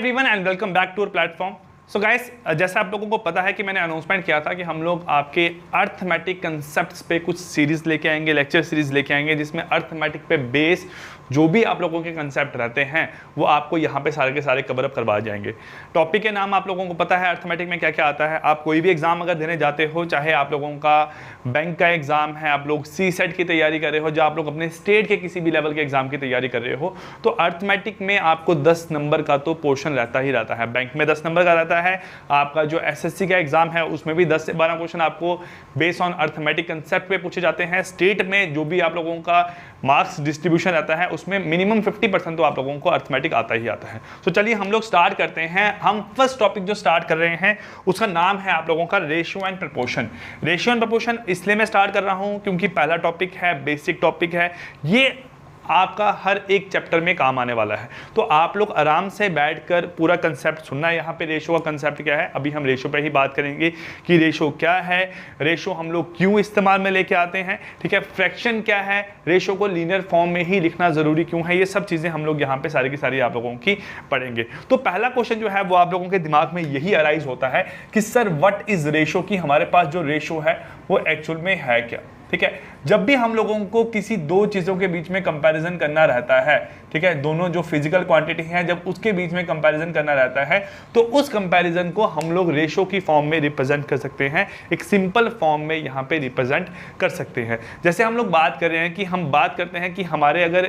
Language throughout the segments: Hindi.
Everyone and welcome back to our platform. So guys, जैसा आप लोगों को पता है कि मैंने अनाउंसमेंट किया था कि हम लोग आपके अर्थमेटिक कंसेप्ट्स पे कुछ सीरीज लेके आएंगे, लेक्चर सीरीज लेके आएंगे, जिसमें अर्थमेटिक पे बेस जो भी आप लोगों के कंसेप्ट रहते हैं वो आपको यहाँ पे सारे के सारे कवर अप करवा जाएंगे। टॉपिक के नाम आप लोगों को पता है अर्थमेटिक में क्या क्या आता है। आप कोई भी एग्जाम अगर देने जाते हो, चाहे आप लोगों का बैंक का एग्जाम है, आप लोग सी सेट की तैयारी कर रहे हो, या आप लोग अपने स्टेट के किसी भी लेवल के एग्जाम की तैयारी कर रहे हो, तो अर्थमेटिक में आपको 10 नंबर का तो पोर्शन रहता ही रहता है। बैंक में 10 नंबर का रहता है, आपका जो एसएससी का एग्जाम है उसमें भी 10 से 12 क्वेश्चन आपको बेस्ड ऑन अर्थमेटिक कंसेप्ट पे पूछे जाते हैं। स्टेट में जो भी आप लोगों का मार्क्स डिस्ट्रीब्यूशन रहता है उसमें मिनिमम 50% तो आप लोगों को अर्थमेटिक आता ही आता है। तो चलिए हम लोग स्टार्ट करते हैं। हम फर्स्ट टॉपिक जो स्टार्ट कर रहे हैं उसका नाम है आप लोगों का ratio and proportion. Ratio and proportion इसलिए मैं स्टार्ट कर रहा हूं क्योंकि पहला टॉपिक है, बेसिक टॉपिक है, ये आपका हर एक चैप्टर में काम आने वाला है। तो आप लोग आराम से बैठकर पूरा कंसेप्ट सुनना है। यहाँ पे रेशो का कंसेप्ट क्या है, अभी हम रेशो पे ही बात करेंगे कि रेशो क्या है, रेशो हम लोग क्यों इस्तेमाल में लेके आते हैं, ठीक है, फ्रैक्शन क्या है, रेशो को लीनियर फॉर्म में ही लिखना जरूरी क्यों है, ये सब चीजें हम लोग यहाँ पे सारी की सारी आप लोगों की पढ़ेंगे। तो पहला क्वेश्चन जो है वो आप लोगों के दिमाग में यही अराइज होता है कि सर व्हाट इज रेशो, की हमारे पास जो रेशो है वो एक्चुअल में है क्या। ठीक है, जब भी हम लोगों को किसी दो चीजों के बीच में कंपैरिजन करना रहता है, ठीक है, दोनों जो फिजिकल क्वांटिटी हैं जब उसके बीच में कंपैरिजन करना रहता है तो उस कंपैरिजन को हम लोग रेशो की फॉर्म में रिप्रेजेंट कर सकते हैं, एक सिंपल फॉर्म में यहाँ पे रिप्रेजेंट कर सकते हैं। जैसे हम लोग बात कर रहे हैं कि हम बात करते हैं कि हमारे अगर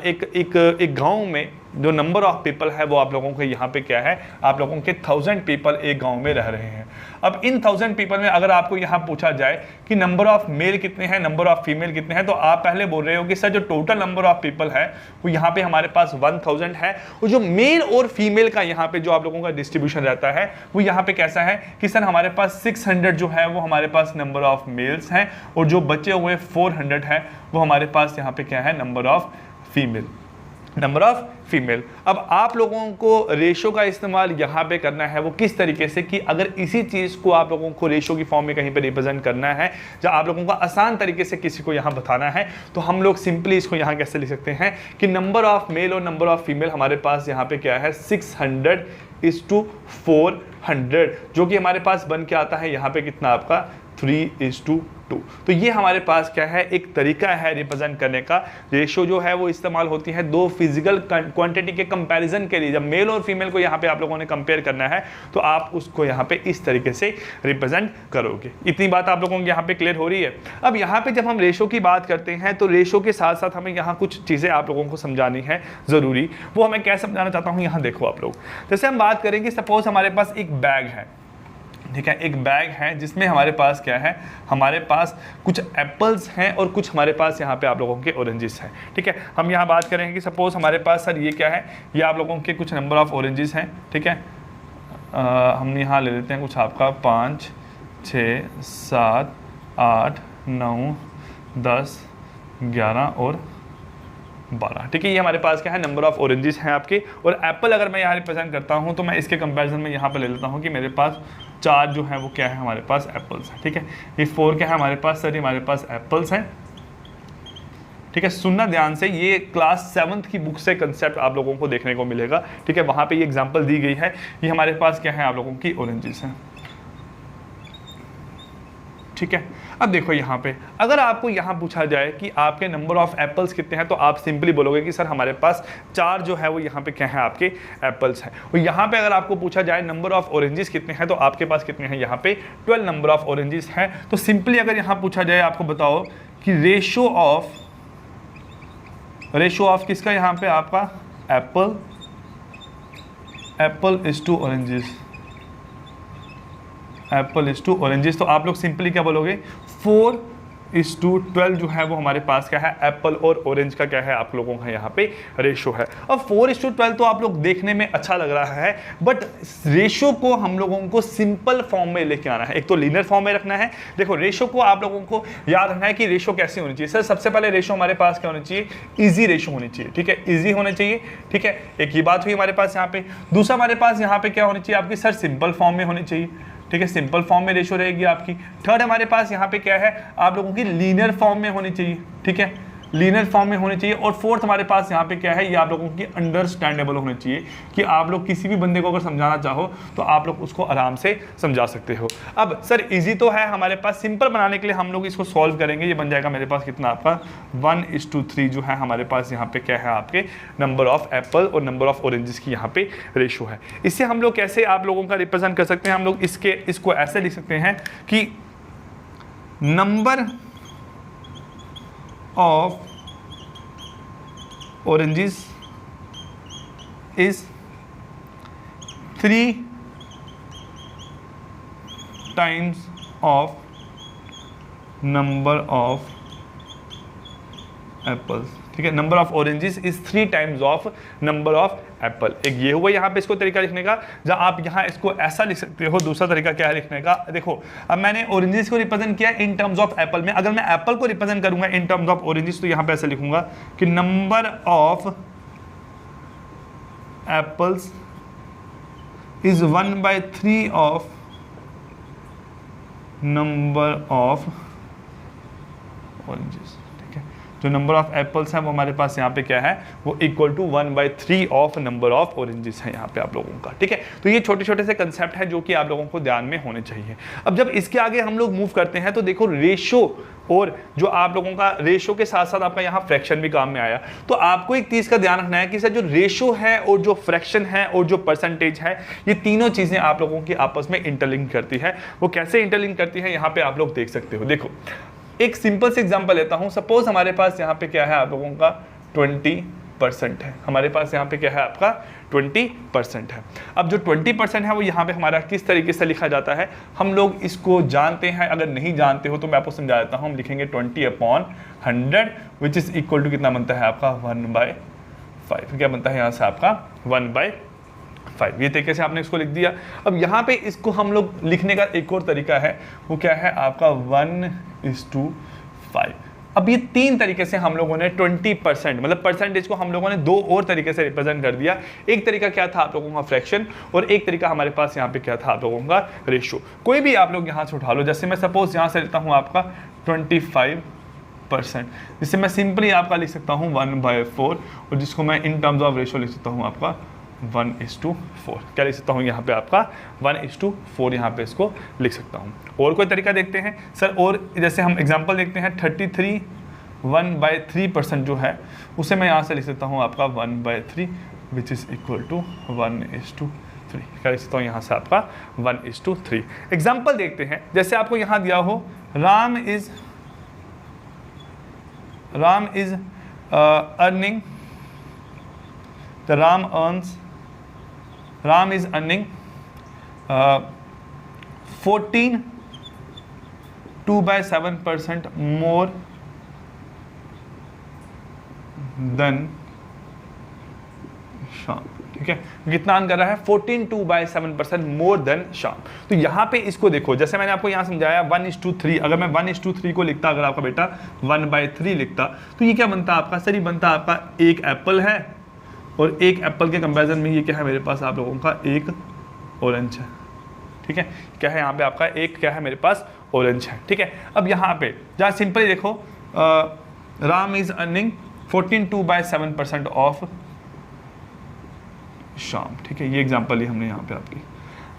एक गाँव में जो नंबर ऑफ पीपल है वो आप लोगों के यहाँ पे क्या है, आप लोगों के 1000 पीपल एक गांव में रह रहे हैं। अब इन 1000 पीपल में अगर आपको यहाँ पूछा जाए कि नंबर ऑफ मेल कितने हैं, नंबर ऑफ फीमेल कितने हैं, तो आप पहले बोल रहे हो कि सर जो टोटल नंबर ऑफ पीपल है वो यहाँ पे हमारे पास 1000 है, और जो मेल और फीमेल का यहाँ पे जो आप लोगों का डिस्ट्रीब्यूशन रहता है वो यहाँ पे कैसा है कि सर हमारे पास 600 जो है वो हमारे पास नंबर ऑफ मेल्स हैं, और जो बचे हुए 400 है वो हमारे पास यहाँ पे क्या है, number of female, number of female. अब आप लोगों को रेशो का इस्तेमाल यहाँ पे करना है वो किस तरीके से कि अगर इसी चीज़ को आप लोगों को रेशो की फॉर्म में कहीं पे रिप्रेजेंट करना है, जब आप लोगों को आसान तरीके से किसी को यहाँ बताना है, तो हम लोग सिंपली इसको यहाँ कैसे लिख सकते हैं कि नंबर ऑफ मेल और नंबर ऑफ फीमेल हमारे पास यहाँ पे क्या है, 600:400, जो कि हमारे पास बन के आता है यहाँ पे कितना आपका 3:2। तो ये हमारे पास क्या है, एक तरीका है रिप्रेजेंट करने का। रेशो जो है वो इस्तेमाल होती है दो फिजिकल क्वांटिटी के कंपैरिजन के लिए। जब मेल और फीमेल को यहाँ पे आप लोगों ने कंपेयर करना है तो आप उसको यहाँ पे इस तरीके से रिप्रेजेंट करोगे। इतनी बात आप लोगों को यहाँ पे क्लियर हो रही है। अब यहाँ पे जब हम रेशो की बात करते हैं तो रेशो के साथ साथ हमें यहाँ कुछ चीज़ें आप लोगों को समझानी है ज़रूरी। वो हमें क्या समझाना चाहता हूँ, यहाँ देखो आप लोग। जैसे हम बात करेंगे, सपोज हमारे पास एक बैग है, ठीक है, एक बैग है जिसमें हमारे पास क्या है, हमारे पास कुछ एप्पल्स हैं और कुछ हमारे पास यहाँ पे आप लोगों के ऑरेंजेस हैं। ठीक है, हम यहाँ बात करेंगे कि सपोज हमारे पास सर ये क्या है, ये आप लोगों के कुछ नंबर ऑफ ऑरेंजेस हैं। ठीक है, हम यहाँ ले लेते हैं कुछ आपका 5, 6, 7, 8, 9, 10, 11 और 12। ठीक है, ये हमारे पास क्या है, नंबर ऑफ ऑरेंजेस हैं आपके। और एप्पल अगर मैं यहाँ रिप्रेजेंट करता हूँ तो मैं इसके कंपैरिजन में यहाँ पे ले लेता हूँ कि मेरे पास 4 जो है वो क्या है, हमारे पास एप्पल्स हैं। ठीक है, ये 4 क्या है हमारे पास, सर हमारे पास एप्पल्स हैं। ठीक है, सुनना ध्यान से, ये क्लास 7th की बुक से कंसेप्ट आप लोगों को देखने को मिलेगा। ठीक है, वहाँ पे ये एग्जांपल दी गई है, ये हमारे पास क्या है, आप लोगों की ऑरेंजेस हैं। ठीक है, अब देखो यहाँ पे अगर आपको यहाँ पूछा जाए कि आपके नंबर ऑफ एप्पल्स कितने हैं, तो आप सिंपली बोलोगे कि सर हमारे पास 4 जो है वो यहाँ पे क्या है, आपके एप्पल्स हैं। और यहाँ पे अगर आपको पूछा जाए नंबर ऑफ ऑरेंजेस कितने हैं, तो आपके पास कितने हैं, यहाँ पे 12 नंबर ऑफ ऑरेंजेस हैं। तो सिंपली अगर यहाँ पूछा जाए, आपको बताओ कि रेशो ऑफ किसका, यहाँ पे आपका apple is to oranges, apple is to oranges, तो आप लोग सिंपली क्या बोलोगे, 4:12 जो है वो हमारे पास क्या है, एप्पल और ऑरेंज का क्या है, आप लोगों का यहाँ पे रेशो है। अब 4:12 तो आप लोग देखने में अच्छा लग रहा है, बट रेशो को हम लोगों को सिंपल फॉर्म में लेके आना है। एक तो लीनियर फॉर्म में रखना है। देखो रेशो को आप लोगों को याद रखना है कि रेशो कैसी होनी चाहिए। सर सबसे पहले रेशो हमारे पास क्या होनी चाहिए, ईजी रेशो होनी चाहिए। ठीक है, ईजी होने चाहिए। ठीक है, एक ही बात हुई हमारे पास यहाँ पे। दूसरा हमारे पास यहाँ पे क्या होनी चाहिए आपकी, सर सिंपल फॉर्म में होनी चाहिए। ठीक है, सिंपल फॉर्म में रेशो रहेगी आपकी। थर्ड हमारे पास यहाँ पे क्या है, आप लोगों की लीनियर फॉर्म में होनी चाहिए। ठीक है, लीनियर फॉर्म में होनी चाहिए, और फोर्थ हमारे पास यहाँ पे क्या है, ये आप लोगों की अंडरस्टैंडेबल होनी चाहिए कि आप लोग किसी भी बंदे को अगर समझाना चाहो तो आप लोग उसको आराम से समझा सकते हो। अब सर इजी तो है हमारे पास, सिंपल बनाने के लिए हम लोग इसको सॉल्व करेंगे। ये बन जाएगा मेरे पास कितना आपका 1:3 जो है हमारे पास यहाँ पे क्या है आपके नंबर ऑफ एप्पल और नंबर ऑफ ऑरेंजेस की यहाँ पे रेशो है। इससे हम लोग कैसे आप लोगों का रिप्रेजेंट कर सकते हैं, हम लोग इसको ऐसे लिख सकते हैं कि number of oranges is 3 times of number of apples। ठीक है, number of oranges is 3 times of number of Apple. एक ये हुआ यहाँ पे इसको तरीका लिखने का, जहाँ आप यहाँ इसको ऐसा लिख सकते हो। दूसरा तरीका क्या है लिखने का, देखो अब मैंने ऑरेंजेस को रिप्रेजेंट किया इन टर्म्स ऑफ एप्पल में, अगर मैं एप्पल को रिप्रेजेंट करूंगा इन टर्म्स ऑफ ऑरेंजेस तो यहाँ पे ऐसे लिखूंगा कि number of apples is 1/3 of number of oranges. जो नंबर ऑफ एप्पल्स हैं वो हमारे पास यहाँ पे क्या है, वो equal to 1/3 of number of oranges है यहाँ पे आप लोगों का। ठीक है, तो ये छोटे छोटे से कंसेप्ट है जो कि आप लोगों को ध्यान में होने चाहिए। अब जब इसके आगे हम लोग मूव करते हैं तो देखो रेशो, और जो आप लोगों का रेशो के साथ साथ आपका यहाँ फ्रैक्शन भी काम में आया। तो आपको एक चीज का ध्यान रखना है कि सर जो रेशो है और जो फ्रैक्शन है और जो परसेंटेज है, ये तीनों चीजें आप लोगों की आपस में इंटरलिंक करती है। वो कैसे इंटरलिंक करती है यहाँ पे आप लोग देख सकते हो। देखो एक सिंपल से एग्जांपल लेता हूं, सपोज हमारे पास यहाँ पे क्या है आप लोगों का 20% है, हमारे पास यहाँ पे क्या है आपका 20% है। अब जो 20% है वो यहाँ पे हमारा किस तरीके से लिखा जाता है, हम लोग इसको जानते हैं, अगर नहीं जानते हो तो मैं आपको समझा देता हूँ। हम लिखेंगे 20/100 विच इज इक्वल टू कितना बनता है आपका 1/5। क्या बनता है यहाँ से आपका 1/5। ये तरीके से आपने इसको लिख दिया। अब यहाँ पे इसको हम लोग लिखने का एक और तरीका है, वो क्या है आपका 1:5। अब ये तीन तरीके से हम लोगों ने 20% मतलब परसेंटेज को हम लोगों ने दो और तरीके से रिप्रेजेंट कर दिया। एक तरीका क्या था आप लोगों का फ्रैक्शन, और एक तरीका हमारे पास यहाँ पे क्या था आप लोगों का रेशो। कोई भी आप लोग यहाँ से उठा लो, जैसे मैं सपोज यहाँ से लेता हूँ आपका 25%, जिससे मैं सिंपली आपका लिख सकता हूँ 1/4, और जिसको मैं इन टर्म्स ऑफ रेशो लिख सकता हूँ आपका 1:4। क्या लिख सकता हूँ यहाँ पे आपका 1:4 यहाँ पे इसको लिख सकता हूँ। और कोई तरीका देखते हैं सर, और जैसे हम एग्जांपल देखते हैं 33 1/3% जो है उसे मैं यहाँ से लिख सकता हूँ आपका 1/3 विच इज़ इक्वल टू 1:3। क्या लिख सकता हूँ यहाँ से आपका 1:3। एग्जाम्पल देखते हैं, जैसे आपको यहाँ दिया हो Ram is earning, Ram is earning 14.2/7% more than Shyam। ठीक है, कितना अर्न कर रहा है 14.2/7% मोर देन श्याम। तो यहाँ पे इसको देखो, जैसे मैंने आपको यहाँ समझाया 1:3, अगर मैं 1:3 को लिखता, अगर आपका बेटा 1/3 लिखता तो ये क्या बनता आपका, सर ये बनता आपका एक एप्पल है, और एक एप्पल के कंपैरिजन में ये क्या है मेरे पास आप लोगों का एक ऑरेंज है। ठीक है, क्या है यहाँ पे आपका एक क्या है मेरे पास ऑरेंज है। ठीक है, अब यहाँ पे जहाँ सिंपली देखो Ram is earning 14.2/7% of Shyam. ठीक है, ये एग्जांपल ही हमने यहाँ पे आपकी।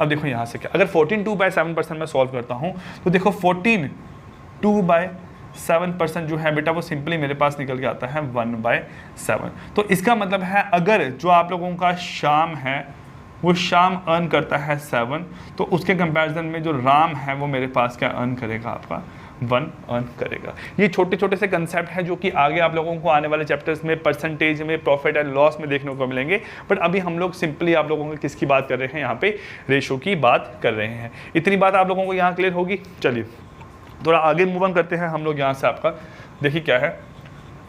अब देखो यहाँ से क्या, अगर 14.2/7% में सॉल्व करता हूँ तो देखो 14.2/7% जो है बेटा वो सिंपली मेरे पास निकल के आता है 1/7। तो इसका मतलब है अगर जो आप लोगों का श्याम है वो श्याम अर्न करता है 7, तो उसके कंपैरिजन में जो राम है वो मेरे पास क्या अर्न करेगा आपका 1 अर्न करेगा। ये छोटे छोटे से कंसेप्ट हैं जो कि आगे आप लोगों को आने वाले चैप्टर्स में परसेंटेज में प्रॉफिट एंड लॉस में देखने को मिलेंगे। बट अभी हम लोग सिंपली आप लोगों को किसकी बात कर रहे हैं, यहाँ पे रेशो की बात कर रहे हैं। इतनी बात आप लोगों को यहाँ क्लियर होगी। चलिए थोड़ा आगे मूव ऑन करते हैं हम लोग यहाँ से। आपका देखिए क्या है,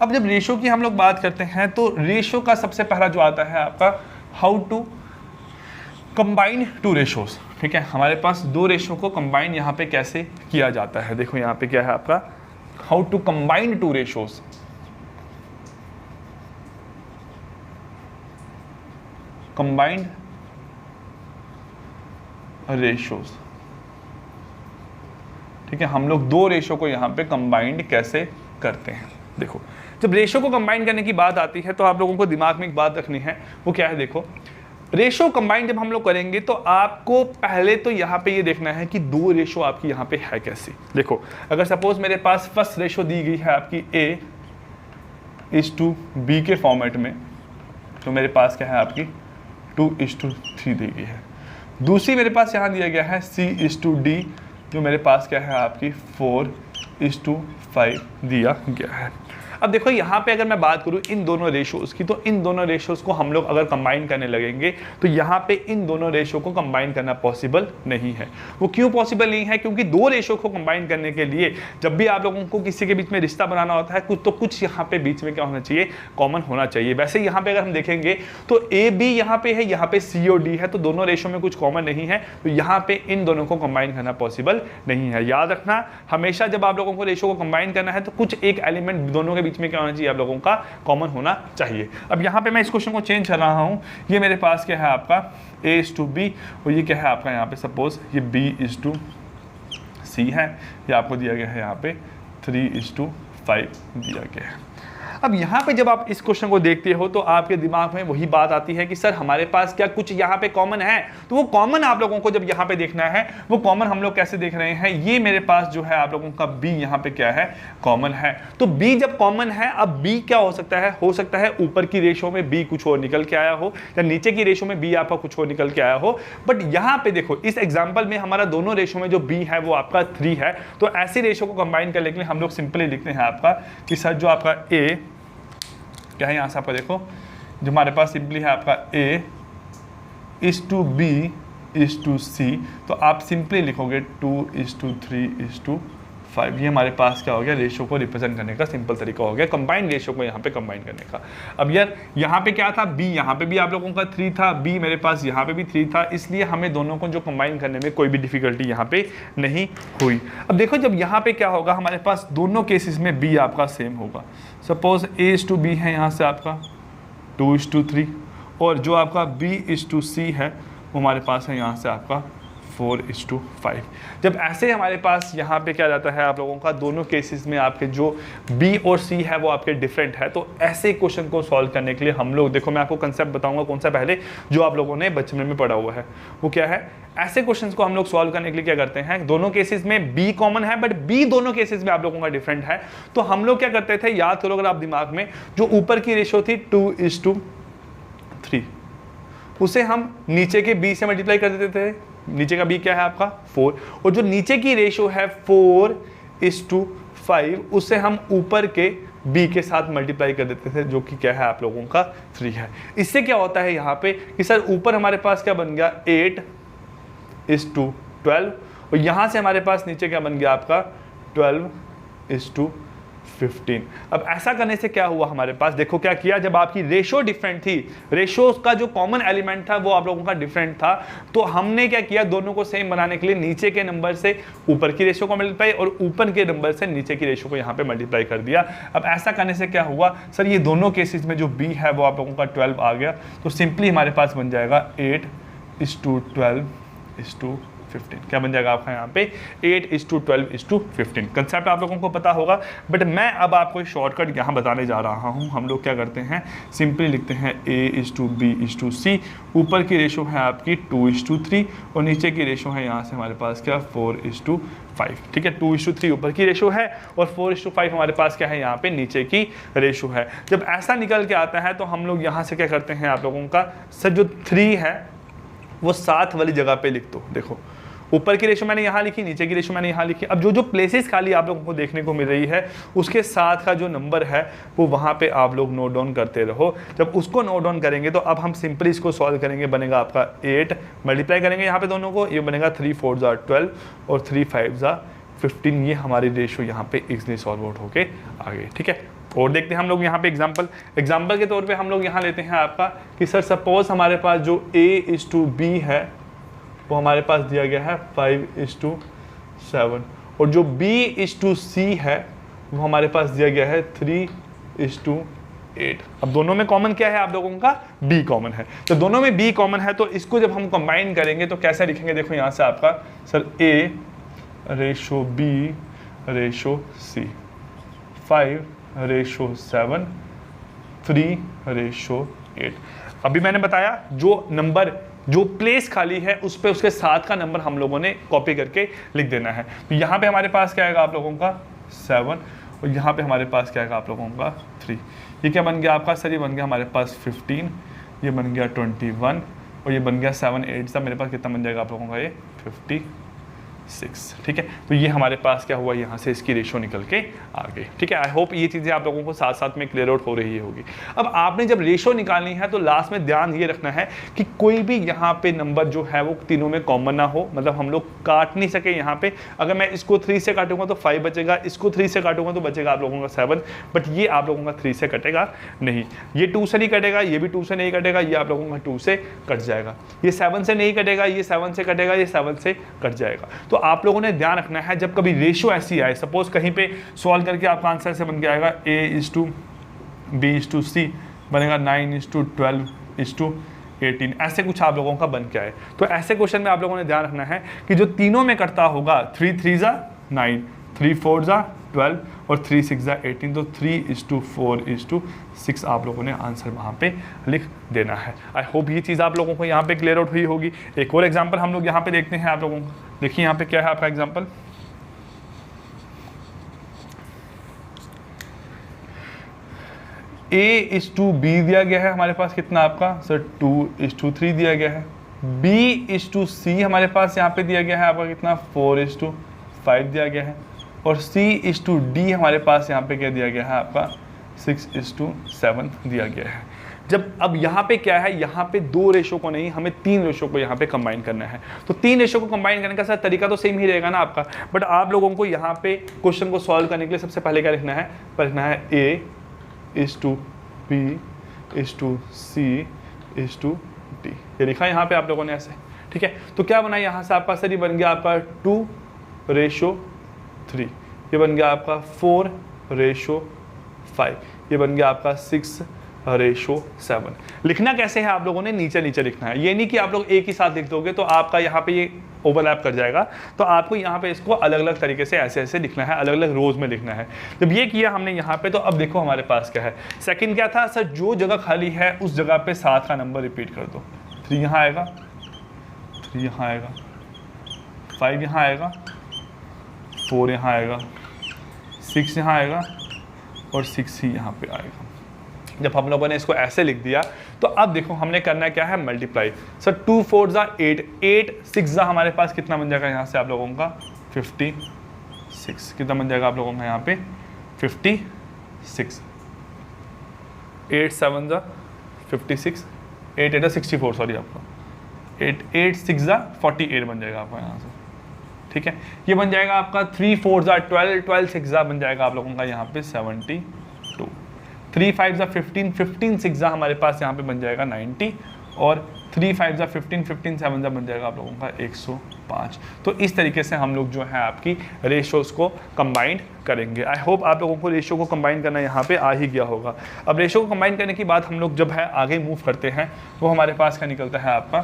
अब जब रेशो की हम लोग बात करते हैं तो रेशो का सबसे पहला जो आता है आपका how to combine two ratios. ठीक है, हमारे पास दो रेशो को कंबाइन यहाँ पे कैसे किया जाता है। देखो यहाँ पे क्या है आपका how to combine two ratios. Combined ratios. ठीक है, हम लोग दो रेशो को यहाँ पे कंबाइंड कैसे करते हैं। देखो जब रेशो को कंबाइन करने की बात आती है तो आप लोगों को दिमाग में एक बात रखनी है, वो क्या है, देखो रेशो कंबाइन जब हम लोग करेंगे तो आपको पहले तो यहाँ पे ये देखना है कि दो रेशो आपकी यहाँ पे है कैसी। देखो अगर सपोज मेरे पास फर्स्ट रेशो दी गई है आपकी A:B के फॉर्मेट में, तो मेरे पास क्या है आपकी 2:3 दी गई है। दूसरी मेरे पास यहाँ दिया गया है C:D, जो मेरे पास क्या है आपकी 4:5 दिया गया है। अब देखो यहाँ पे अगर मैं बात करूँ इन दोनों रेशोज़ की, तो इन दोनों रेशोज़ को हम लोग अगर कंबाइन करने लगेंगे तो यहाँ पे इन दोनों रेशो को कंबाइन करना पॉसिबल नहीं है। वो क्यों पॉसिबल नहीं है? क्योंकि दो रेशो को कंबाइन करने के लिए जब भी आप लोगों को किसी के बीच में रिश्ता बनाना होता है कुछ तो कुछ यहाँ पे बीच में क्या होना चाहिए, कॉमन होना चाहिए। वैसे यहाँ पे अगर हम देखेंगे तो AB यहाँ पे है, यहाँ पे C और D है, तो दोनों रेशो में कुछ कॉमन नहीं है, तो यहाँ पे इन दोनों को कंबाइन करना पॉसिबल नहीं है। याद रखना हमेशा जब आप लोगों को रेशो को कंबाइन करना है तो कुछ एक एलिमेंट दोनों के बीच में क्या होना चाहिए, आप लोगों का कॉमन होना चाहिए। अब यहाँ पे मैं इस क्वेश्चन को चेंज कर रहा हूँ, ये मेरे पास क्या है आपका A:B और ये क्या है आपका यहाँ पे सपोज ये B:C है, ये आपको दिया गया है यहाँ पे 3:5 दिया गया है। अब यहाँ पे जब आप इस क्वेश्चन को देखते हो तो आपके दिमाग में वही बात आती है कि सर हमारे पास क्या कुछ यहाँ पे कॉमन है, तो वो कॉमन आप लोगों को जब यहाँ पे देखना है, वो कॉमन हम लोग कैसे देख रहे हैं, ये मेरे पास जो है आप लोगों का B यहाँ पे क्या है, कॉमन है। तो B जब कॉमन है, अब B क्या हो सकता है ऊपर की रेशो में B कुछ और निकल के आया हो या नीचे की रेशो में B आपका कुछ और निकल के आया हो। बट यहाँ पे देखो इस एग्जाम्पल में हमारा दोनों रेशो में जो B है वो आपका 3 है, तो ऐसी रेशो को कंबाइन करने के लिए हम लोग सिंपली लिखते हैं आपका कि सर जो आपका A क्या है, यहाँ से आपका देखो जो हमारे पास सिंपली है आपका A:B:C, तो आप सिंपली लिखोगे 2:3:5। ये हमारे पास क्या हो गया, रेशो को रिप्रेजेंट करने का सिंपल तरीका हो गया, कंबाइन रेशो को यहाँ पे कंबाइन करने का। अब यार यहाँ पे क्या था, B यहाँ पे भी आप लोगों का 3 था, B मेरे पास यहाँ पे भी 3 था, इसलिए हमें दोनों को जो कंबाइन करने में कोई भी डिफिकल्टी यहाँ पे नहीं हुई। अब देखो जब यहाँ पे क्या होगा, हमारे पास दोनों केसेस में B आपका सेम होगा। सपोज A:B है यहाँ से आपका 2:3 और जो आपका B:C है वो हमारे पास है यहाँ से आपका 4:5। जब ऐसे हमारे पास यहाँ पे क्या जाता है, आप लोगों का दोनों केसेस में आपके जो B और C है वो आपके डिफरेंट है, तो ऐसे क्वेश्चन को सॉल्व करने के लिए हम लोग देखो मैं आपको कंसेप्ट बताऊंगा कौन सा पहले, जो आप लोगों ने बचपन में पढ़ा हुआ है, वो क्या है। ऐसे क्वेश्चंस को हम लोग सॉल्व करने के लिए क्या करते हैं, दोनों केसेस में B कॉमन है बट B दोनों केसेस में आप लोगों का डिफरेंट है, तो हम लोग क्या करते थे, याद करो अगर आप दिमाग में, जो ऊपर की रेशो थी 2:3 उसे हम नीचे के B से मल्टीप्लाई कर देते थे, नीचे का B क्या है आपका 4, और जो नीचे की रेशो है 4:5 उससे हम ऊपर के B के साथ मल्टीप्लाई कर देते थे, जो कि क्या है आप लोगों का 3 है। इससे क्या होता है यहाँ पे कि सर ऊपर हमारे पास क्या बन गया 8:12 और यहाँ से हमारे पास नीचे क्या बन गया आपका 12:15। अब ऐसा करने से क्या हुआ, हमारे पास देखो क्या किया, जब आपकी रेशो डिफरेंट थी, रेशो का जो कॉमन एलिमेंट था वो आप लोगों का डिफरेंट था, तो हमने क्या किया, दोनों को सेम बनाने के लिए नीचे के नंबर से ऊपर की रेशो को मल्टीप्लाई और ऊपर के नंबर से नीचे की रेशो को यहाँ पे मल्टीप्लाई कर दिया। अब ऐसा करने से क्या हुआ सर, ये दोनों केसेस में जो B है वो आप लोगों का 12 आ गया, तो सिंपली हमारे पास बन जाएगा 8:12:15। क्या बन जाएगा आपका यहाँ पे 8:12:15। कंसेप्ट आप लोगों को पता होगा, बट मैं अब आपको शॉर्टकट यहाँ बताने जा रहा हूँ। हम लोग क्या करते हैं, सिंपली लिखते हैं A:B:C, ऊपर की रेशो है आपकी 2:3 और नीचे की रेशो है यहाँ से हमारे पास क्या 4:5। ठीक है, 2:3 ऊपर की रेशो है और 4:5 हमारे पास क्या है यहाँ पे नीचे की रेशो है। जब ऐसा निकल के आता है तो हम लोग यहाँ से क्या करते हैं, आप लोगों का सर जो 3 है वो 7 वाली जगह पे लिख दो। देखो ऊपर की रेशो मैंने यहाँ लिखी, नीचे की रेशो मैंने यहाँ लिखी। अब जो जो प्लेसेस खाली आप लोगों को देखने को मिल रही है उसके साथ का जो नंबर है वो वहाँ पे आप लोग नोट डाउन करते रहो। जब उसको नोट डाउन करेंगे तो अब हम सिंपली इसको सॉल्व करेंगे, बनेगा आपका 8, मल्टीप्लाई करेंगे यहाँ पे दोनों को, ये बनेगा 3 4 12 और 3 5 15। ये हमारी रेशो यहाँ पे इजीली सॉल्व आउट होके आ गई। ठीक है, और देखते हैं हम लोग यहाँ पे एग्जाम्पल के तौर पे हम लोग यहाँ लेते हैं आपका कि सर सपोज हमारे पास जो A:B है वो हमारे पास दिया गया है 5:7 और जो B:C है वो हमारे पास दिया गया है 3:8। अब दोनों में कॉमन क्या है, आप लोगों का B कॉमन है, तो दोनों में B कॉमन है, तो इसको जब हम कंबाइन करेंगे तो कैसे लिखेंगे, देखो यहाँ से आपका सर A:B:C 5 3:7, 3:8। अभी मैंने बताया जो नंबर जो प्लेस खाली है उस पे उसके साथ का नंबर हम लोगों ने कॉपी करके लिख देना है। तो यहाँ पे हमारे पास क्या आएगा आप लोगों का 7 और यहाँ पे हमारे पास क्या आएगा आप लोगों का 3। ये क्या बन गया आपका सर? ये बन गया हमारे पास 15, ये बन गया 21 और ये बन गया 7 8 सा मेरे पास कितना बन जाएगा आप लोगों का? ये 56। ठीक है, तो ये हमारे पास क्या हुआ, यहाँ से इसकी रेशो निकल के आ गई। ठीक है, आई होप ये चीज़ें आप लोगों को साथ साथ में क्लियर आउट हो रही होगी। अब आपने जब रेशो निकालनी है तो लास्ट में ध्यान ये रखना है कि कोई भी यहाँ पे नंबर जो है वो तीनों में कॉमन ना हो, मतलब हम लोग काट नहीं सके यहाँ पे। अगर मैं इसको 3 से काटूंगा तो 5 बचेगा, इसको 3 से काटूंगा तो बचेगा आप लोगों का 7, बट ये आप लोगों का 3 से कटेगा नहीं, ये 2 से नहीं कटेगा, ये भी 2 से नहीं कटेगा, ये आप लोगों का 2 से कट जाएगा, ये 7 से नहीं कटेगा, ये 7 से कटेगा, ये 7 से कट जाएगा। तो आप लोगों ने ध्यान रखना है जब कभी रेशियो ऐसी आए, सपोज कहीं पे सॉल्व करके आपका आंसर से बन के आएगा A:B:C बनेगा 9:12:18, ऐसे कुछ आप लोगों का बन के आए, तो ऐसे क्वेश्चन में आप लोगों ने ध्यान रखना है कि जो तीनों में करता होगा 3 3 9, 3 4 12 और 3 6 18, तो 3:4:6 आप लोगों ने आंसर वहाँ पे लिख देना है। आई होप ये चीज़ आप लोगों को यहाँ पे क्लियर आउट हुई होगी। एक और एग्जांपल हम लोग यहाँ पे देखते हैं आप लोगों को। देखिए यहाँ पे क्या है आपका एग्जांपल, A:B दिया गया है हमारे पास, कितना आपका सर 2:3 दिया गया है। B:C हमारे पास यहाँ पे दिया गया है आपका कितना 4:5 दिया गया है, और C:D हमारे पास यहाँ पे क्या दिया गया है आपका 6:7 दिया गया है। जब अब यहाँ पे क्या है, यहाँ पे 2 रेशो को नहीं, हमें 3 रेशो को यहाँ पे कंबाइन करना है। तो 3 रेशो को कंबाइन करने का सर तरीका तो सेम ही रहेगा ना आपका, बट आप लोगों को यहाँ पे क्वेश्चन को सॉल्व करने के लिए सबसे पहले क्या लिखना है, लिखना है A:B:C:D, ये लिखा है यहाँ पे आप लोगों ने ऐसे। ठीक है, तो क्या बना यहाँ से आपका सर, ये बन गया आपका 2:3, ये बन गया आपका 4:5, ये बन गया आपका 6:7। लिखना कैसे है आप लोगों ने, नीचे नीचे लिखना है, ये नहीं कि आप लोग एक ही साथ लिख दोगे तो आपका यहाँ पे ये ओवरलैप कर जाएगा। तो आपको यहाँ पे इसको अलग अलग तरीके से ऐसे ऐसे लिखना है, अलग अलग रोज में लिखना है। जब ये किया हमने यहाँ पे, तो अब देखो हमारे पास क्या है। सेकंड क्या था सर, जो जगह खाली है उस जगह पे 7 का नंबर रिपीट कर दो। 3 यहाँ आएगा, 3 यहाँ आएगा, 5 यहाँ आएगा, 4 यहाँ आएगा, 6 यहाँ आएगा और 6 ही यहाँ पे आएगा। जब हम लोगों ने इसको ऐसे लिख दिया तो अब देखो हमने करना क्या है, मल्टीप्लाई। सर 2 4 8, 8 6 हमारे पास कितना बन जाएगा यहाँ से आप लोगों का 56, कितना बन जाएगा आप लोगों का यहाँ पे 56। 8 7 56, 8 8 64, सॉरी आपका 8 8 6 48 बन जाएगा आपका यहाँ से। ठीक है, ये बन जाएगा आपका 3 4 12, 12 6 बन जाएगा आप लोगों का यहाँ पे 72, 3 5 15, 15 6 हमारे पास यहाँ पे बन जाएगा 90, और 3 5 15, 15 7 बन जाएगा आप लोगों का 105। तो इस तरीके से हम लोग जो है आपकी रेशियोज को कंबाइंड करेंगे। आई होप आप लोगों को रेशियो को कंबाइन करना यहाँ पे आ ही गया होगा। अब रेशियो को कंबाइन करने के बाद हम लोग जब है आगे मूव करते हैं तो हमारे पास क्या निकलता है आपका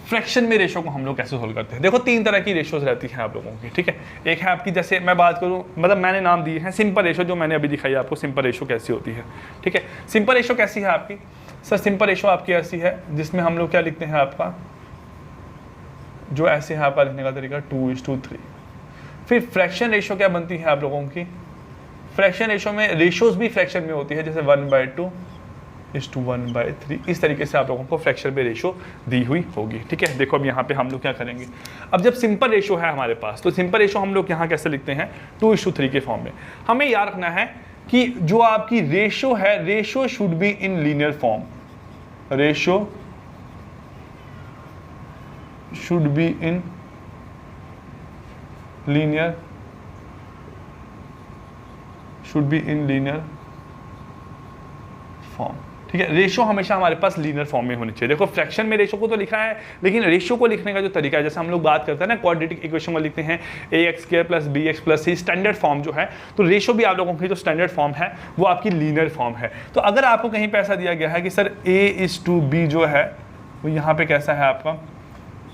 फ्रैक्शन में रेशो को हम लोग कैसे सोल्व करते हैं। देखो 3 तरह की रेशोज रहती हैं आप लोगों की। ठीक है, एक है आपकी, जैसे मैं बात करूं, मतलब मैंने नाम दिए हैं सिंपल रेशो, जो मैंने अभी दिखाई आपको सिंपल रेशो कैसी होती है। ठीक है, सिंपल रेशो कैसी है आपकी सर, सिंपल रेशो आपकी ऐसी है जिसमें हम लोग क्या लिखते हैं आपका, जो ऐसे है आपका लिखने का तरीका 2:3। फिर फ्रैक्शन रेशो क्या बनती है आप लोगों की, फ्रैक्शन रेशो में रेशोज भी फ्रैक्शन में होती है, जैसे 1/2:1/3, इस तरीके से आप लोगों को फ्रैक्शन में रेशो दी हुई होगी। ठीक है, देखो अब यहाँ पे हम लोग क्या करेंगे। अब जब सिंपल रेशो है हमारे पास, तो सिंपल रेशो हम लोग यहाँ कैसे लिखते हैं 2:3 के फॉर्म में। हमें याद रखना है कि जो आपकी रेशो है, ratio should be in linear form, ratio should be in linear, should be in linear form. ठीक है, रेशो हमेशा हमारे पास लीनियर फॉर्म में होनी चाहिए। देखो फ्रैक्शन में रेशो को तो लिखा है, लेकिन रेशो को लिखने का जो तरीका है, जैसे हम लोग बात करते हैं ना क्वाड्रेटिक इक्वेशन में लिखते हैं ax² + bx + c, standard form जो है, तो रेशो भी आप लोगों की जो स्टैंडर्ड फॉर्म है वो आपकी लीनियर फॉर्म है। तो अगर आपको कहीं पे ऐसा दिया गया है कि सर A:B जो है वो यहाँ पे कैसा है आपका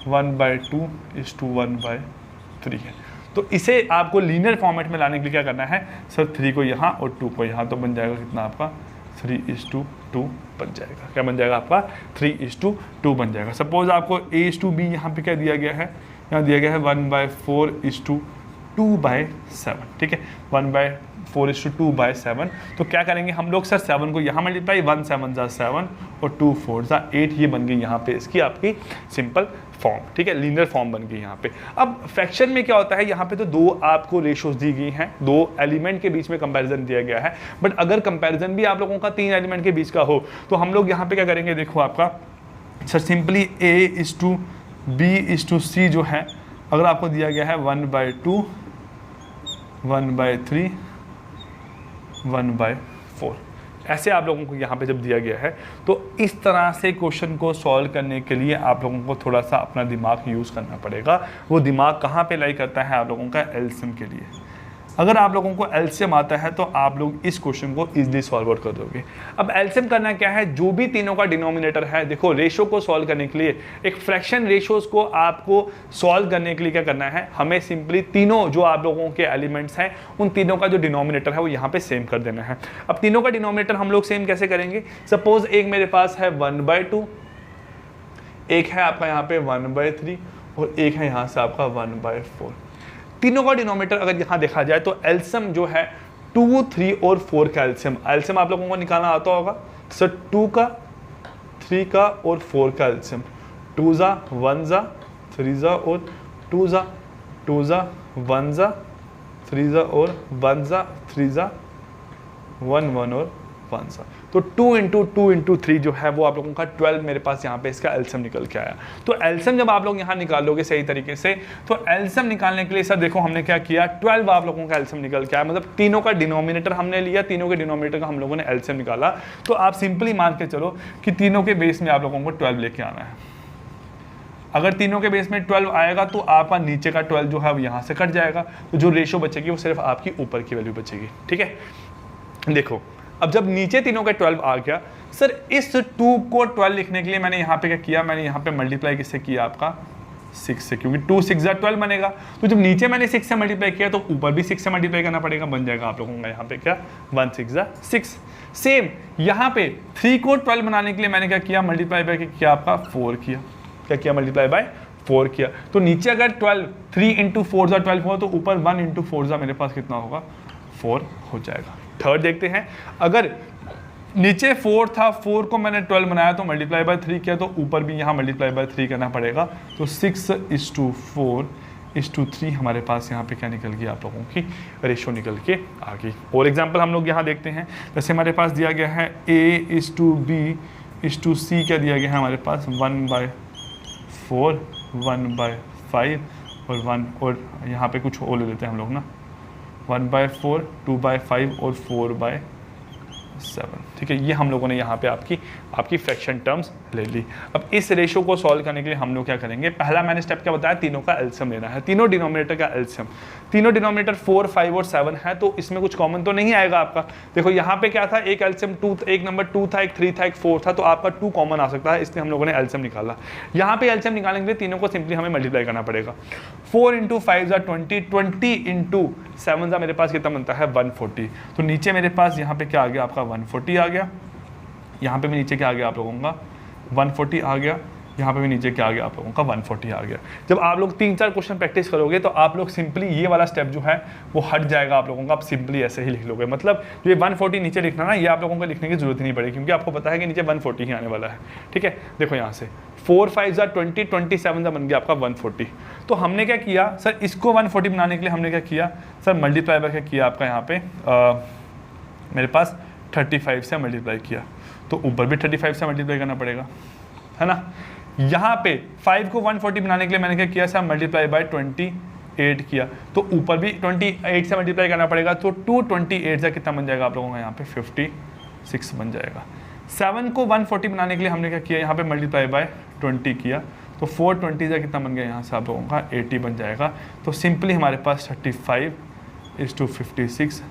1/2:1/3 है, तो इसे आपको लीनियर फॉर्मेट में लाने के लिए क्या करना है सर, 3 को यहाँ और 2 को यहाँ, तो बन जाएगा कितना आपका 3:2 बन जाएगा। क्या बन जाएगा आपका 3:2 बन जाएगा। सपोज आपको A:B यहाँ पे क्या दिया गया है, यहाँ दिया गया है 1/4:2/7, ठीक है 1/4:2/7। तो क्या करेंगे हम लोग सर, 7 को यहाँ मल्टीप्लाई, 1 7 जा 7 और 2 4 जा 8, ये बन गई यहाँ पे इसकी आपकी सिंपल फॉर्म, ठीक है लीनियर फॉर्म बन गई यहाँ पे। अब फ्रैक्शन में क्या होता है, यहाँ पे तो दो आपको रेशोज दी गई हैं, दो एलिमेंट के बीच में कंपैरिजन दिया गया है, बट अगर कंपैरिजन भी आप लोगों का 3 एलिमेंट के बीच का हो तो हम लोग यहाँ पे क्या करेंगे, देखो आपका सर सिंपली A:B:C जो है, अगर आपको दिया गया है 1/2 1/3 1/4, ऐसे आप लोगों को यहाँ पे जब दिया गया है तो इस तरह से क्वेश्चन को सॉल्व करने के लिए आप लोगों को थोड़ा सा अपना दिमाग यूज़ करना पड़ेगा। वो दिमाग कहाँ पे लाई करता है आप लोगों का, एलसीएम के लिए। अगर आप लोगों को एलसीएम आता है तो आप लोग इस क्वेश्चन को इजीली सॉल्व आउट कर दोगे। अब एलसीएम करना क्या है, जो भी तीनों का डिनोमिनेटर है, देखो रेशो को सॉल्व करने के लिए, एक फ्रैक्शन रेशोज को आपको सॉल्व करने के लिए क्या करना है, हमें सिंपली तीनों जो आप लोगों के एलिमेंट्स हैं उन तीनों का जो डिनोमिनेटर है वो यहाँ पे सेम कर देना है। अब तीनों का डिनोमिनेटर हम लोग सेम कैसे करेंगे, सपोज एक मेरे पास है 1/2, एक है आपका यहाँ पे 1/3 और एक है यहाँ से आपका 1/4। तीनों का डिनोमिनेटर अगर यहाँ देखा जाए तो एलसीएम जो है 2, 3 और 4 का एलसीएम आप लोगों को निकालना आता होगा। सर 2 का, 3 का और 4 का एलसीएम, 2 जा 1 जा 3 जा और 2 जा 2 जा 1 जा 3 जा और 1 जा 3 जा 1 1 और 1 जा, तो 2 × 2 × 3 जो है वो आप लोगों का 12 मेरे पास यहाँ पे इसका एलसीएम निकल के आया। तो एलसीएम जब आप लोग यहाँ निकालोगे सही तरीके से, तो एलसीएम निकालने के लिए सर देखो हमने क्या किया, 12 आप लोगों का एलसीएम निकल के आया, मतलब तीनों का डिनोमिनेटर हमने लिया, तीनों के डिनोमिनेटर का हम लोगों ने एलसीएम निकाला। तो आप सिंपली मान के चलो कि तीनों के बेस में आप लोगों को 12 लेके आना है। अगर तीनों के बेस में 12 आएगा तो आपका नीचे का 12 जो है वो यहाँ से कट जाएगा, तो जो रेशो बचेगी वो सिर्फ आपकी ऊपर की वैल्यू बचेगी, ठीक है। देखो अब जब नीचे तीनों का 12 आ गया, सर इस 2 को 12 लिखने के लिए मैंने यहाँ पे क्या किया, मैंने यहाँ पे मल्टीप्लाई किससे किया, आपका 6 से, क्योंकि 2 6 12 बनेगा। तो जब नीचे मैंने 6 से मल्टीप्लाई किया तो ऊपर भी 6 से मल्टीप्लाई करना पड़ेगा, बन जाएगा आप लोगों का यहाँ पे क्या 1 6 6। सेम यहाँ पे 3 को 12 बनाने के लिए मैंने क्या किया, मल्टीप्लाई बाय किया आपका 4 किया, क्या किया मल्टीप्लाई बाय 4 किया। तो नीचे अगर 12 3 × 4 = 12 हुआ तो ऊपर 1 × 4 मेरे पास कितना होगा 4 हो जाएगा। थर्ड देखते हैं, अगर नीचे 4 था, 4 को मैंने 12 बनाया तो मल्टीप्लाई बाय 3 किया, तो ऊपर भी यहाँ मल्टीप्लाई बाय 3 करना पड़ेगा। तो 6:4:3 हमारे पास यहाँ पे क्या निकल गई, आप लोगों की रेशो निकल के आ गई। और एग्जांपल हम लोग यहाँ देखते हैं, जैसे हमारे पास दिया गया है A:B:C, क्या दिया गया है हमारे पास 1/4 1/5 और 1, और यहाँ पे कुछ और ले लेते हैं हम लोग ना, 1/4 2/5 और 4/7, ठीक है। ये हम लोगों ने यहाँ पे आपकी फ्रैक्शन टर्म्स ले ली। अब इस रेशो को सॉल्व करने के लिए हम लोग क्या करेंगे, पहला मैंने स्टेप क्या बताया, तीनों का एलसीएम लेना है, तीनों डिनोमिनेटर का एलसीएम। तीनों डिनोमिनेटर 4 5 और 7 है, तो इसमें कुछ कॉमन तो नहीं आएगा आपका। देखो यहाँ पे क्या था, एक एलसीएम 2, एक नंबर 2 था, एक 3 था, एक 4 था, तो आपका 2 कॉमन आ सकता है, इसलिए हम लोगों ने एलसीएम निकाला। यहाँ पे एलसीएम निकालने के लिए तीनों को सिंपली हमें मल्टीप्लाई करना पड़ेगा। 4 × 5 = 20, 20 × 7 मेरे पास कितना बनता है 140। तो नीचे मेरे पास यहाँ पे क्या आ गया, आपका 140 आ गया, यहाँ पे भी नीचे क्या आ गया आप लोगों का 140 आ गया, यहाँ पे भी नीचे क्या आ गया आप लोगों का 140 आ गया। जब आप लोग 3-4 क्वेश्चन प्रैक्टिस करोगे तो आप लोग सिंपली ये वाला स्टेप जो है वो हट जाएगा आप लोगों का, आप सिंपली ऐसे ही लिख लोगे। मतलब ये 140 नीचे लिखना ना, ये आप लोगों को लिखने की जरूरत ही नहीं पड़ेगी, क्योंकि आपको पता है कि नीचे 140 ही आने वाला है, ठीक है। देखो यहाँ से 4 5 = 20, 27 बन गया आपका 140। तो हमने क्या किया सर, इसको 140 बनाने के लिए हमने क्या किया सर, मल्टीप्लाई बाय क्या किया आपका यहाँ पे मेरे पास 35 से मल्टीप्लाई किया, तो ऊपर भी 35 से मल्टीप्लाई करना पड़ेगा, है ना। यहाँ पे 5 को 140 बनाने के लिए मैंने क्या किया सर, मल्टीप्लाई बाय 28 किया, तो ऊपर भी 28 से मल्टीप्लाई करना पड़ेगा, तो 228 से कितना बन जाएगा आप लोगों का यहाँ पे 56 बन जाएगा। 7 को 140 बनाने के लिए हमने क्या किया, यहाँ पे मल्टीप्लाई बाय 20 किया, तो 420 से कितना बन गया यहाँ से आप लोगों का 80 बन जाएगा। तो सिंपली हमारे पास 35:56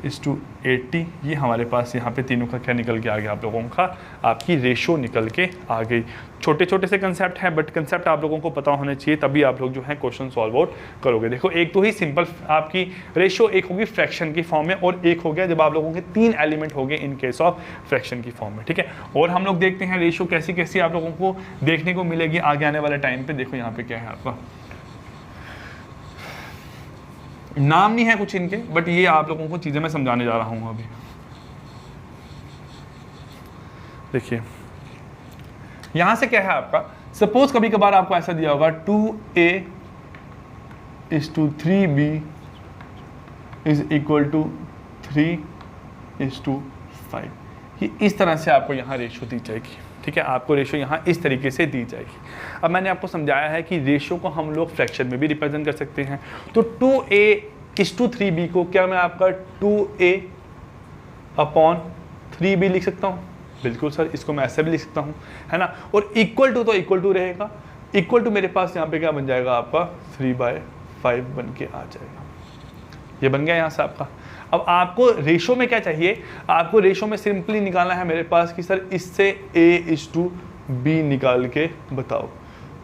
1:80, ये हमारे पास यहाँ पे तीनों का क्या निकल के आ गया आप लोगों का, आपकी रेशो निकल के आ गई। छोटे छोटे से कंसेप्ट हैं बट कंसेप्ट आप लोगों को पता होने चाहिए, तभी आप लोग जो है क्वेश्चन सॉल्व आउट करोगे। देखो एक तो ही सिंपल आपकी रेशो, एक होगी फ्रैक्शन की फॉर्म में, और एक हो गया जब आप लोगों के 3 एलिमेंट हो गए इन केस ऑफ फ्रैक्शन की फॉर्म में, ठीक है। और हम लोग देखते हैं रेशो कैसी कैसी आप लोगों को देखने को मिलेगी आगे आने वाले टाइम पे। देखो यहाँ पे क्या है आपका, नाम नहीं है कुछ इनके, बट ये आप लोगों को चीजें मैं समझाने जा रहा हूं अभी। देखिए यहां से क्या है आपका, सपोज कभी कभार आपको ऐसा दिया होगा 2a:3b इज इक्वल टू 3:5, ये इस तरह से आपको यहाँ रेशो दी जाएगी, ठीक है। आपको रेशो यहाँ इस तरीके से दी जाएगी। अब मैंने आपको समझाया है कि रेशो को हम लोग फ्रैक्शन में भी रिप्रेजेंट कर सकते हैं। तो 2a:3b को क्या मैं आपका 2a/3b लिख सकता हूँ? बिल्कुल सर, इसको मैं ऐसे भी लिख सकता हूँ, है ना। और इक्वल टू तो इक्वल टू रहेगा, इक्वल टू मेरे पास यहाँ पे क्या बन जाएगा आपका 3/5 बन के आ जाएगा। ये बन गया यहाँ से आपका। अब आपको रेशो में क्या चाहिए, आपको रेशो में सिंपली निकालना है मेरे पास कि सर इससे a:b निकाल के बताओ।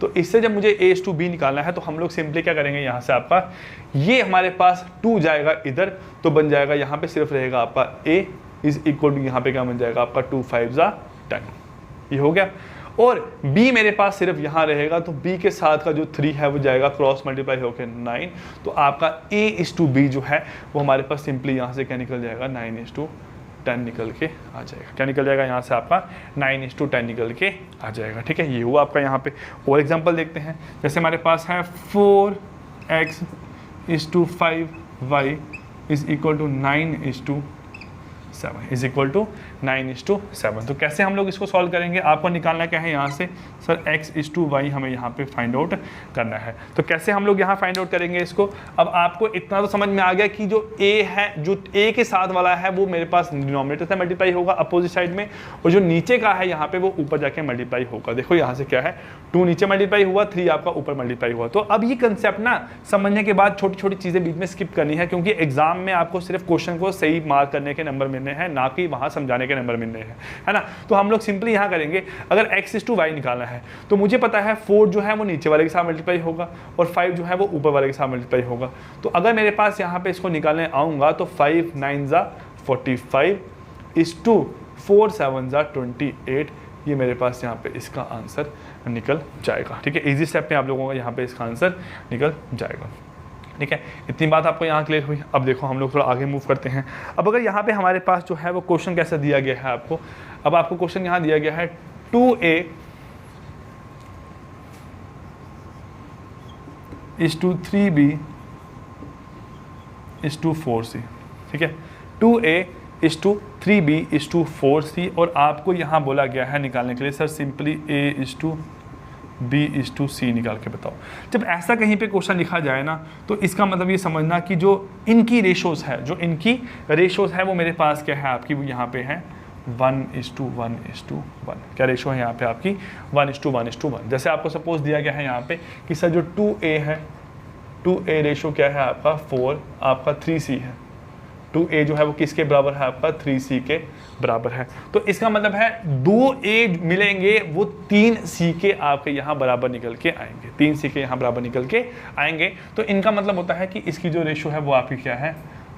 तो इससे जब मुझे a:b निकालना है तो हम लोग सिंपली क्या करेंगे, यहाँ से आपका ये हमारे पास 2 जाएगा इधर, तो बन जाएगा यहाँ पे सिर्फ रहेगा आपका a इज इक्वल टू यहाँ पे क्या बन जाएगा आपका 2 5 10, ये हो गया। और b मेरे पास सिर्फ यहाँ रहेगा, तो b के साथ का जो 3 है वो जाएगा क्रॉस मल्टीप्लाई होकर 9, तो आपका a:b जो है वो हमारे पास सिंपली यहाँ से क्या निकल जाएगा 9:10 निकल के आ जाएगा। क्या निकल जाएगा यहाँ से आपका 9:10 निकल के आ जाएगा, ठीक है। ये हुआ आपका यहाँ पे। और एग्जांपल देखते हैं, जैसे हमारे पास है 4x:5y is equal to 9:7 is equal to 9:7। तो कैसे हम लोग इसको सॉल्व करेंगे, आपको निकालना क्या है यहाँ से, सर x:y हमें यहाँ पे फाइंड आउट करना है। तो कैसे हम लोग यहाँ फाइंड आउट करेंगे इसको, अब आपको इतना तो समझ में आ गया कि जो a है, जो a के साथ वाला है वो मेरे पास डिनोमिनेटर से मल्टीप्लाई होगा अपोजिट साइड में, और जो नीचे का है यहाँ पे वो ऊपर जाके मल्टीप्लाई होगा। देखो यहाँ से क्या है, 2 नीचे मल्टीप्लाई हुआ, 3 आपका ऊपर मल्टीप्लाई हुआ। तो अब ये कंसेप्ट ना समझने के बाद छोटी छोटी चीज़ें बीच में स्किप करनी है, क्योंकि एग्जाम में आपको सिर्फ क्वेश्चन को सही मार्क करने के नंबर मिलने हैं, ना कि वहाँ समझाने के नंबर मिलने हैं, है ना। तो हम लोग सिंपली यहाँ करेंगे, अगर x:y निकालना है तो मुझे पता है 4 जो है वो नीचे वाले के साथ मल्टीप्लाई होगा और 5 जो है वो ऊपर वाले के साथ मल्टीप्लाई होगा। तो अगर मेरे पास यहाँ पे इसको निकालने आऊँगा तो 5 9 45 इस टू 4 7 28, ये मेरे पास यहाँ पे इसका आंसर निकल जाएगा, ठीक है। इजी स्टेप में आप लोगों का यहाँ पे इसका आंसर निकल जाएगा, ठीक है। इतनी बात आपको यहाँ क्लियर हुई। अब देखो हम लोग थोड़ा आगे मूव करते हैं। अब अगर यहाँ पे हमारे पास जो है वो क्वेश्चन कैसा दिया गया है आपको, अब आपको क्वेश्चन यहाँ दिया गया है 2a:3b is to 4c, ठीक है। 2a:3b is to 4c, और आपको यहाँ बोला गया है निकालने के लिए सर सिंपली a:b:c निकाल के बताओ। जब ऐसा कहीं पे क्वेश्चन लिखा जाए ना, तो इसका मतलब ये समझना कि जो इनकी रेशोज़ है, जो इनकी रेशोज़ है वो मेरे पास क्या है आपकी, वो यहाँ पे है 1:1:1। क्या रेशो है यहाँ पे आपकी 1:1:1। जैसे आपको सपोज दिया गया है यहाँ पे कि सर जो 2a है, 2a रेशो क्या है आपका 4, आपका 3c है। 2a जो है वो किसके बराबर है आपका 3c के बराबर है। तो इसका मतलब है 2a मिलेंगे वो 3c के आपके यहाँ बराबर निकल के आएंगे, 3c के यहाँ बराबर निकल के आएंगे। तो इनका मतलब होता है कि इसकी जो रेशो है वो आपकी क्या है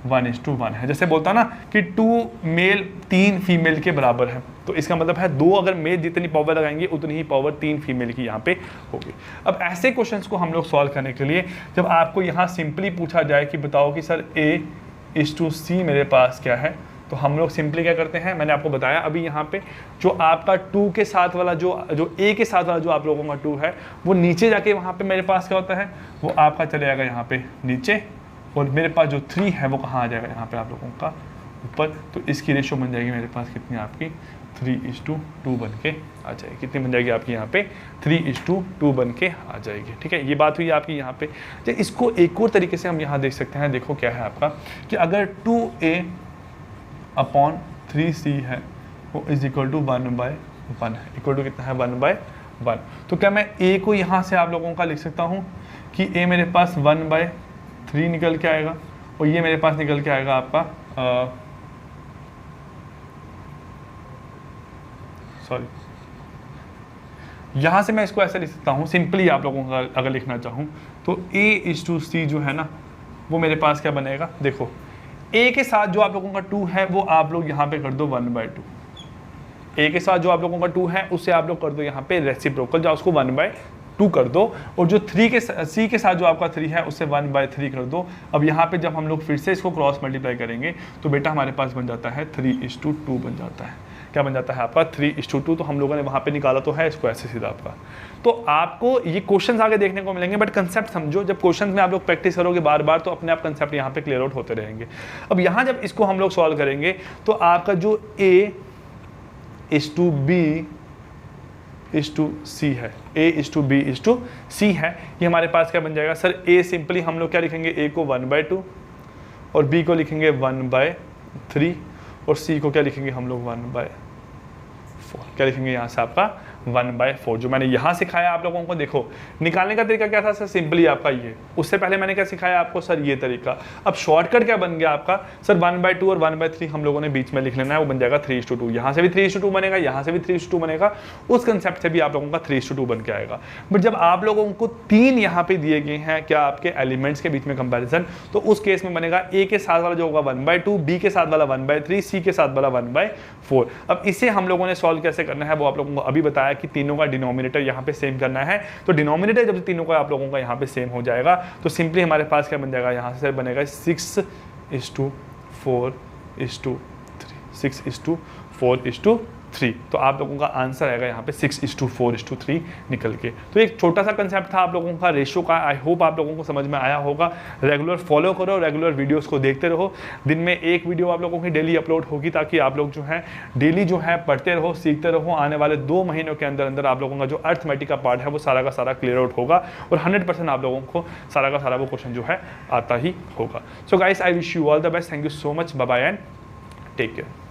1:1 है। जैसे बोलता ना कि 2 मेल 3 फीमेल के बराबर है, तो इसका मतलब है 2 अगर मेल जितनी पावर लगाएंगे उतनी ही पावर 3 फीमेल की यहाँ पे होगी। अब ऐसे क्वेश्चंस को हम लोग सॉल्व करने के लिए जब आपको यहाँ सिंपली पूछा जाए कि बताओ कि सर a:c मेरे पास क्या है, तो हम लोग सिंपली क्या करते हैं, मैंने आपको बताया अभी यहाँ पे जो आपका 2 के साथ वाला जो a के साथ वाला जो आप लोगों का 2 है वो नीचे जाके वहाँ पे मेरे पास क्या होता है, वो आपका चले जाएगा यहाँ पे नीचे, और मेरे पास जो 3 है वो कहाँ आ जाएगा यहाँ पे आप लोगों का ऊपर। तो इसकी रेशो बन जाएगी मेरे पास कितनी आपकी 3:2 बन के आ जाएगी। कितनी बन जाएगी आपकी यहाँ पे 3:2 बन के आ जाएगी, ठीक है। ये बात हुई आपकी यहाँ पे। तो इसको एक और तरीके से हम यहाँ देख सकते हैं, देखो क्या है आपका कि अगर 2a/3c है वो इज इक्वल टू 1/1 है, इक्वल टू कितना है 1/1। तो क्या मैं a को यहाँ से आप लोगों का लिख सकता हूँ कि a मेरे पास 1/3 निकल के आएगा, और ये मेरे पास निकल के आएगा आपका सॉरी, यहाँ से मैं इसको ऐसे लिख सकता हूँ सिंपली, आप लोगों का अगर लिखना चाहूँ तो A/C जो है ना, वो मेरे पास क्या बनेगा, देखो A के साथ जो आप लोगों का 2 है वो आप लोग यहाँ पे कर दो 1/2। A के साथ जो आप लोगों का 2 है उससे आप लोग कर दो यहाँ पे रेसिप्रोकल, जो उसको 1/2 कर दो, और जो C के साथ जो आपका 3 है उससे 1/3 कर दो। अब यहाँ पे जब हम लोग फिर से इसको क्रॉस मल्टीप्लाई करेंगे तो बेटा हमारे पास बन जाता है 3:2 बन जाता है। क्या बन जाता है आपका 3:2। तो हम लोगों ने वहाँ पे निकाला तो है इसको ऐसे सीधा आपका। तो आपको ये क्वेश्चंस आगे देखने को मिलेंगे, बट कंसेप्ट समझो, जब क्वेश्चंस में आप लोग प्रैक्टिस करोगे बार बार तो अपने आप कंसेप्ट यहाँ पे क्लियर आउट होते रहेंगे। अब यहाँ जब इसको हम लोग सॉल्व करेंगे तो आपका जो A/B/C है, A/B/C है, ये हमारे पास क्या बन जाएगा सर, A सिंपली हम लोग क्या लिखेंगे, A को 1/2 और B को लिखेंगे 1/3 और C को क्या लिखेंगे हम लोग 1/4। क्या लिखेंगे यहाँ से आपका 1/4। जो मैंने यहाँ सिखाया आप लोगों को, देखो निकालने का तरीका क्या था सर, सिंपली आपका ये। उससे पहले मैंने क्या सिखाया आपको सर, ये तरीका। अब शॉर्टकट क्या बन गया आपका सर, 1/2 और 1/3 हम लोगों ने बीच में लिख लेना है, वो बन जाएगा 3:2। यहाँ से भी 3:2 बनेगा, यहाँ से भी 3:2 बनेगा, उस कंसेप्ट से भी आप लोगों का 3:2 बन के आएगा। बट जब आप लोगों को 3 यहाँ पे दिए गए हैं क्या आपके एलिमेंट्स के बीच में कंपेरिजन, तो उस केस में बनेगा A के साथ वाला जो होगा 1/2, B के साथ वाला 1/3, C के साथ वाला 1/4। अब इसे हम लोगों ने सॉल्व कैसे करना है वो आप लोगों को अभी बताया कि तीनों का डिनोमिनेटर यहाँ पे सेम करना है। तो डिनोमिनेटर जब तीनों का आप लोगों का यहाँ पे सेम हो जाएगा तो सिंपली हमारे पास क्या बन जाएगा, यहाँ से बनेगा 6:4:3। तो आप लोगों का आंसर आएगा यहाँ पे 6:4:3 निकल के। तो एक छोटा सा कंसेप्ट था आप लोगों का रेशियो का। आई होप आप लोगों को समझ में आया होगा। रेगुलर फॉलो करो, रेगुलर वीडियोस को देखते रहो। दिन में एक वीडियो आप लोगों की डेली अपलोड होगी ताकि आप लोग जो है डेली जो है पढ़ते रहो, सीखते रहो। आने वाले 2 महीनों के अंदर अंदर आप लोगों का जो अर्थमेटिक का पार्ट है वो सारा का सारा क्लियर आउट होगा और 100% आप लोगों को सारा का सारा वो क्वेश्चन जो है आता ही होगा। So guys, I wish you all the best. Thank you so much. Bye bye and take care.